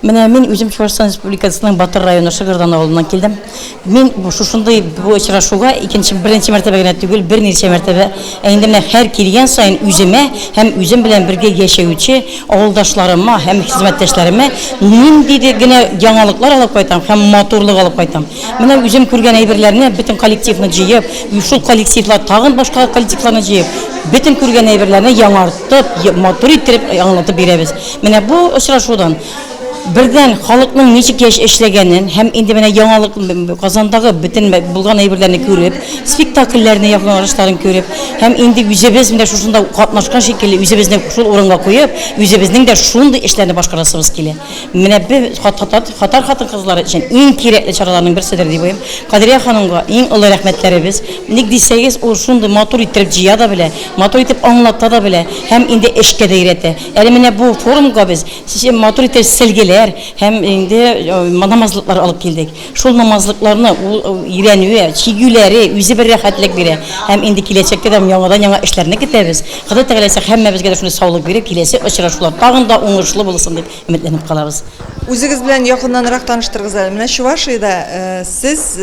Мен үзем Чувашстан Республикасының Батыр районы Шыгырдан авылынан келдім. Мен шушындай бу очрашуга беренче мәртәбә генә түгел, берничә мәртәбә инде менә һәр килгән сайын үземә һәм үзем белән бергә яшәүче авылдашларыма һәм хезмәттәшләремә ниндидер генә яңалыклар алып кайтам һәм матурлык алып кайтам. Менә үзем күргән әйберләрне бөтен коллективны җыеп, шул коллективлар тагын башка коллективларны җыеп, бөтен күргән әйберләрне яңартып, матур иттереп аңлатып бирәбез. Менә бу очрашудан Birden халыкның ничек эшләгәнен һәм инде менә яңалык Казандагы бөтен булган әйберләрне күреп, спектакльләрне якланышларын күреп, һәм инде үзебез менә шушында катнашкан шикелле үзебезне шул урынга куеп, үзебезнең дә шундый эшләрне башкарасыбыз килә. Менә без Хатар хатын-кызлары өчен иң кирәкле чараларның берседер дип уйлыйм. Кадрия ханымга иң олы рәхмәтләребез. Ник дисәгез, ул шундый матур итеп җыя да белә, матур итеп аңлата да белә, һәм инде эшкә дә өйрәтә. Әле менә бу форумга без матур итеп селгеләр hem indi namazlıklar alıp geldik. Şol namazlıklarını öğrenüye, çigüleri, yüzü bir rahatlık bire. Hem indi kilecekte de yanıdan yana işlerine gideriz. Kadar teğlese hemmemizge de şunu sağlık verip kilesi uçuruşlar. Tağın da oңuшлы bulsun deyip ümitlenip kalırız. Үзегез белән якыннанрак таныштырыгыз әле. Менә Чувашиядә сез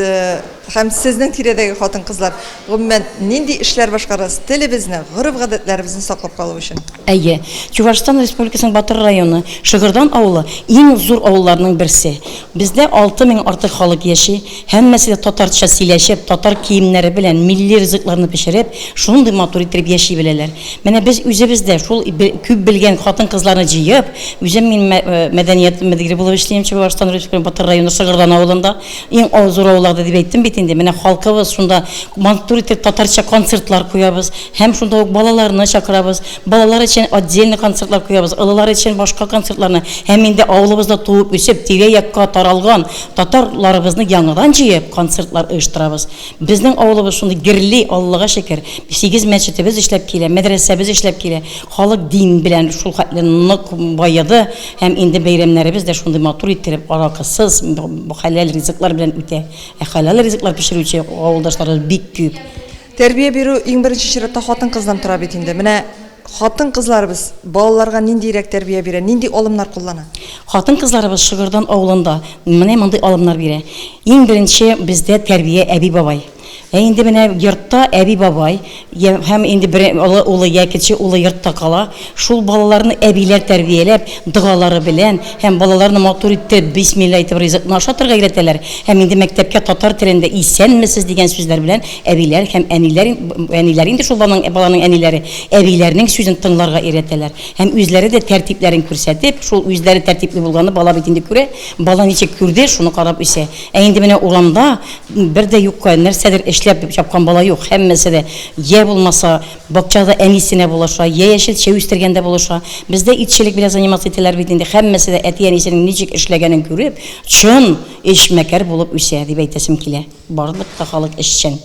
һәм сезнең тирәдәге хатын-кызлар гомумән нинди эшләр башкарасыз? Телебезне, гореф-гадәтләребезне саклап калу өчен. Әйе, Чувашстан Республикасының Батыр районы, Шыгырдан авылы иң зур авылларның берсе. Бездә 6000 артык халык яши, һәммәсе дә татарча сөйләшеп, татар киемнәре белән милли ризыкларны пешереп, шундый матур итеп яши беләләр. Менә без үзебездә шул күп белгән хатын-кызларны җыеп, үзем мин мәдәният мөдире булып эшлим Чувашстан Республикасының Батыр районы Шыгырдан авылында. Иң зур авылларда дип әйттем бит инде. Менә халкыбыз шунда матур итеп татарча концертлар куябыз, һәм шунда ук балаларны чакырабыз. Балалар өчен отдельный концертлар куябыз, алалар өчен башка концертларны. Һәм инде авылыбызда туып үсеп, тирә-якка таралган татарларыбызны яңадан җыеп концертлар оештырабыз. Безнең авылыбыз шунда гирле, Аллага шөкер. 8 мәчетебез эшләп килә, мәдрәсәбез эшләп килә. Халык дин белән шул хәтле нык баяды, һәм инде бәйрәмнәребез дә шунда матур итеп, аракысыз, хәләл ризыклар белән үтә. Хәләл ризыклар пешерүче авылдашларыбыз бик күп. Тәрбия бирү иң беренче чиратта хатын-кыздан тора бит инде. Менә хатын-кызларыбыз балаларга ниндирәк тәрбия бирә, нинди алымнар куллана? Хатын-кызларыбыз Шыгырдан авылында менә мондый алымнар бирә. Иң беренче бездә тәрбия әби бабай. Инде менә йортта әби бабай һәм инде бер улы якече улы йортта кала. Шул балаларны әбиләр тәрбияләп, дугалары белән һәм балаларны матур итеп бисмилла әйтеп ризыкны ашатырга өйрәтәләр. Һәм инде мәктәпкә татар телендә исәнмесез дигән сүзләр белән әбиләр һәм әниләр инде шул баланың әниләре әбиләрнең сүзен тыңларга өйрәтәләр. Һәм үзләре дә тәртипләрен күрсәтеп, шул үзләре тәртипле булганны бала бит инде күрә, бала ничек күрде, шуны карап үсә. Инде менә урамда бер дә юкка нәрсәдер эшләп чапкан бала юк. Һәммәсе дә я булмаса бакчада әнисенә булаша, я яшел чәй үстергәндә булаша. Бездә итчелек белән заниматься итәләр бит инде. Һәммәсе дә әти әнисенең ничек эшләгәнен күреп, чын эшмәкәр булып үсә дип әйтәсем килә. Барлык та халык эшчән.